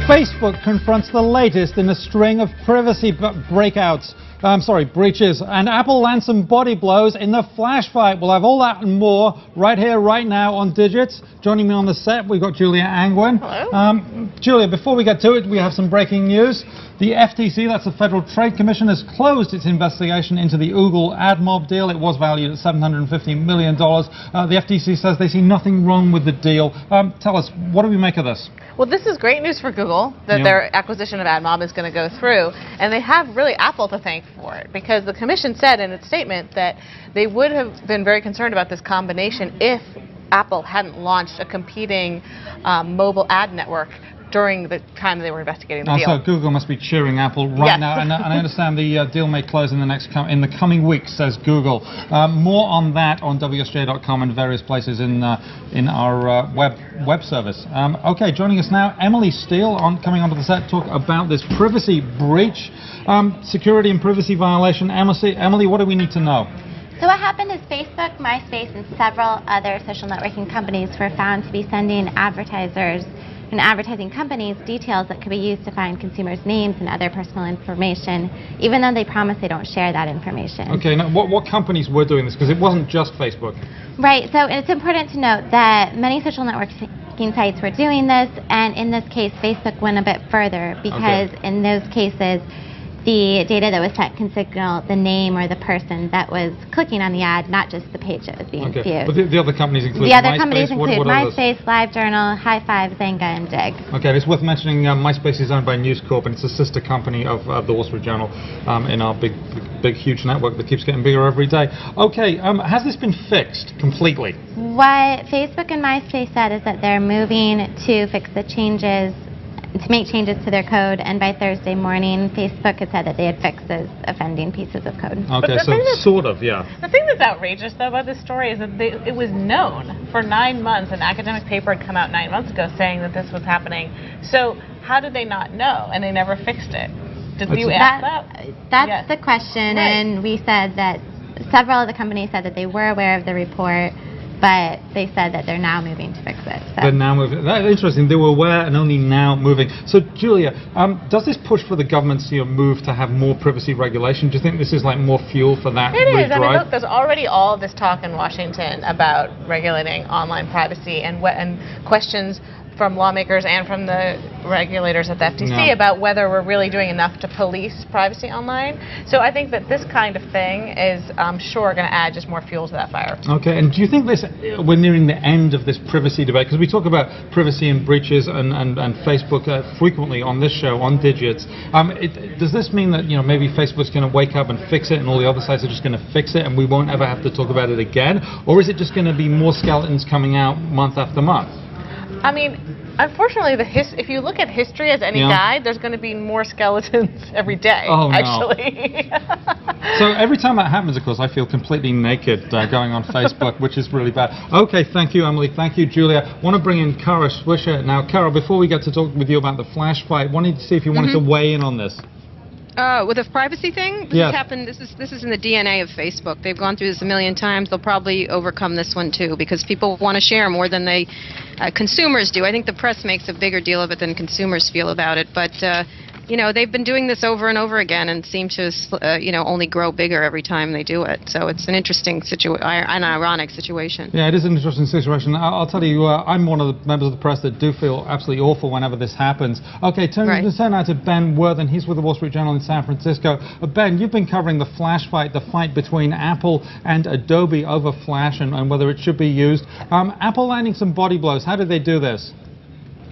Facebook confronts the latest in a string of privacy breaches, and Apple lands some body blows in the flash fight. We'll have all that and more right here, right now on Digits. Joining me on the set, we've got Julia Angwin. Hello. Julia, before we get to it, we have some breaking news. The FTC, that's the Federal Trade Commission, has closed its investigation into the Google AdMob deal. It was valued at $750 million. The FTC says they see nothing wrong with the deal. Tell us, what do we make of this? Well, this is great news for Google, that their acquisition of AdMob is going to go through. And they have really Apple to thank for it, because the Commission said in its statement that they would have been very concerned about this combination if Apple hadn't launched a competing mobile ad network during the time they were investigating the deal. So Google must be cheering Apple right now, and I understand the deal may close in the coming weeks, says Google. More on that on WSJ.com and various places in our web service. Okay, joining us now, Emily Steele, coming onto the set to talk about this privacy breach, security and privacy violation. Emily, what do we need to know? So what happened is Facebook, MySpace, and several other social networking companies were found to be sending advertisers and advertising companies details that could be used to find consumers' names and other personal information, even though they promise they don't share that information. Okay, now what companies were doing this? Because it wasn't just Facebook. Right, so it's important to note that many social networking sites were doing this, and in this case, Facebook went a bit further, because in those cases, the data that was sent can signal the name or the person that was clicking on the ad, not just the page that was being viewed. But the other companies include MySpace, LiveJournal, High5, Zynga, and Dig. Okay, it's worth mentioning MySpace is owned by News Corp, and it's a sister company of the Wall Street Journal in our big, huge network that keeps getting bigger every day. Okay, has this been fixed completely? What Facebook and MySpace said is that they're moving to fix the changes, to make changes to their code, and by Thursday morning, Facebook had said that they had fixed those offending pieces of code. Okay, so sort of, yeah. The thing that's outrageous, though, about this story is that it was known for 9 months. An academic paper had come out 9 months ago saying that this was happening. So how did they not know? And they never fixed it. Did you ask that? That's the question, and we said that several of the companies said that they were aware of the report, but they said that they're now moving to fix it. So. They're now moving. That's interesting. They were aware and only now moving. So, Julia, does this push for the government's move to have more privacy regulation? Do you think this is like more fuel for that? It is. I mean, look, there's already all of this talk in Washington about regulating online privacy and questions from lawmakers and from the regulators at the FTC about whether we're really doing enough to police privacy online. So I think that this kind of thing is, I'm sure, going to add just more fuel to that fire. Okay, and do you think we're nearing the end of this privacy debate? Because we talk about privacy and breaches and Facebook frequently on this show, on Digits. Does this mean that maybe Facebook's going to wake up and fix it, and all the other sites are just going to fix it, and we won't ever have to talk about it again? Or is it just going to be more skeletons coming out month after month? I mean, unfortunately, if you look at history as any guide, there's going to be more skeletons every day, actually. So every time that happens, of course, I feel completely naked going on Facebook, which is really bad. Okay, thank you, Emily. Thank you, Julia. I want to bring in Kara Swisher. Now, Kara, before we get to talk with you about the flash fight, wanted to see if you wanted to weigh in on this. With a privacy thing, this has happened. This is in the DNA of Facebook. They've gone through this a million times. They'll probably overcome this one too, because people want to share more than consumers do. I think the press makes a bigger deal of it than consumers feel about it. But they've been doing this over and over again and seem to only grow bigger every time they do it. So it's an interesting an ironic situation. Yeah, it is an interesting situation. I'll tell you, I'm one of the members of the press that do feel absolutely awful whenever this happens. Okay, turn now to Ben Worthen. He's with the Wall Street Journal in San Francisco. Ben, you've been covering the flash fight, the fight between Apple and Adobe over Flash and whether it should be used. Apple landing some body blows. How did they do this?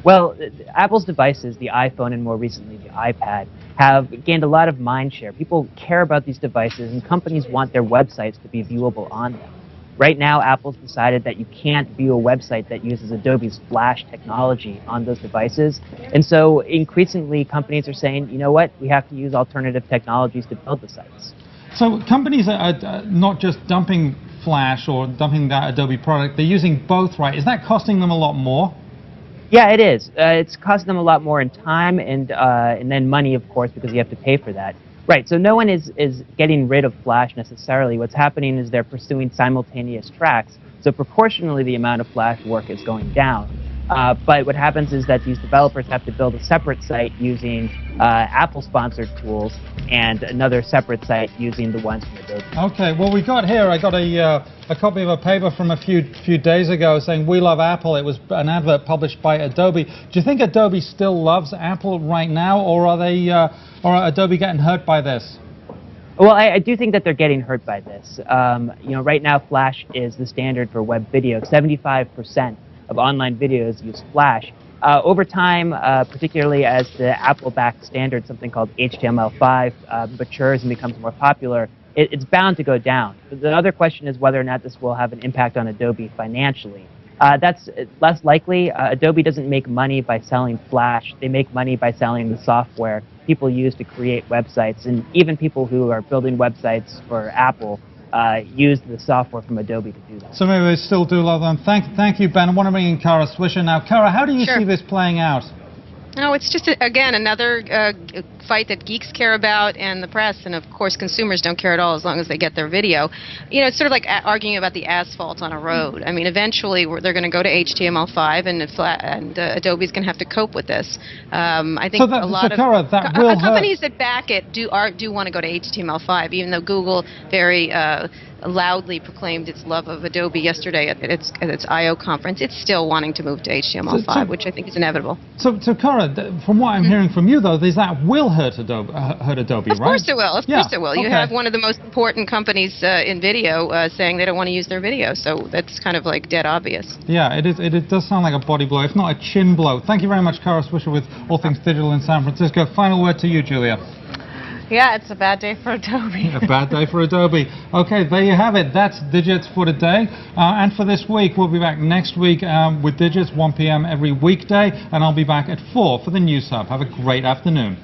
Well, Apple's devices, the iPhone and more recently the iPad, have gained a lot of mind share. People care about these devices, and companies want their websites to be viewable on them. Right now, Apple's decided that you can't view a website that uses Adobe's Flash technology on those devices. And so increasingly, companies are saying, you know what, we have to use alternative technologies to build the sites. So companies are not just dumping Flash or dumping that Adobe product, they're using both, right? Is that costing them a lot more? Yeah, it is. It's costing them a lot more in time and then money, of course, because you have to pay for that. Right, so no one is getting rid of Flash necessarily. What's happening is they're pursuing simultaneous tracks, so proportionally the amount of Flash work is going down. But what happens is that these developers have to build a separate site using Apple-sponsored tools and another separate site using the ones from Adobe. Okay, well, I got a copy of a paper from a few days ago saying we love Apple. It was an advert published by Adobe. Do you think Adobe still loves Apple right now, or are Adobe getting hurt by this? Well, I do think that they're getting hurt by this. Right now, Flash is the standard for web video. 75% of online videos use Flash. Over time, particularly as the Apple-backed standard, something called HTML5, matures and becomes more popular, it's bound to go down. But the other question is whether or not this will have an impact on Adobe financially. That's less likely. Adobe doesn't make money by selling Flash. They make money by selling the software people use to create websites, and even people who are building websites for Apple use the software from Adobe to do that. So maybe they still do love them. Thank you, Ben. I want to bring in Kara Swisher now. Kara, how do you see this playing out? No, it's just, again, another fight that geeks care about and the press, and of course consumers don't care at all as long as they get their video. It's sort of like arguing about the asphalt on a road. I mean, eventually they're going to go to HTML5, and Adobe's going to have to cope with this. I think a lot of companies that back it do want to go to HTML5, even though Google very loudly proclaimed its love of Adobe yesterday at its I/O conference. It's still wanting to move to HTML5, which I think is inevitable. So Kara, from what I'm hearing from you, though, is that will hurt Adobe, right? Of course it will. Of course it will. You have one of the most important companies in video saying they don't want to use their video, so that's kind of like dead obvious. Yeah, it is. It does sound like a body blow, if not a chin blow. Thank you very much, Kara Swisher, with All Things Digital in San Francisco. Final word to you, Julia. Yeah, it's a bad day for Adobe. A bad day for Adobe. Okay, there you have it. That's Digits for today. And for this week, we'll be back next week with Digits, 1 p.m. every weekday. And I'll be back at 4 for the News Hub. Have a great afternoon.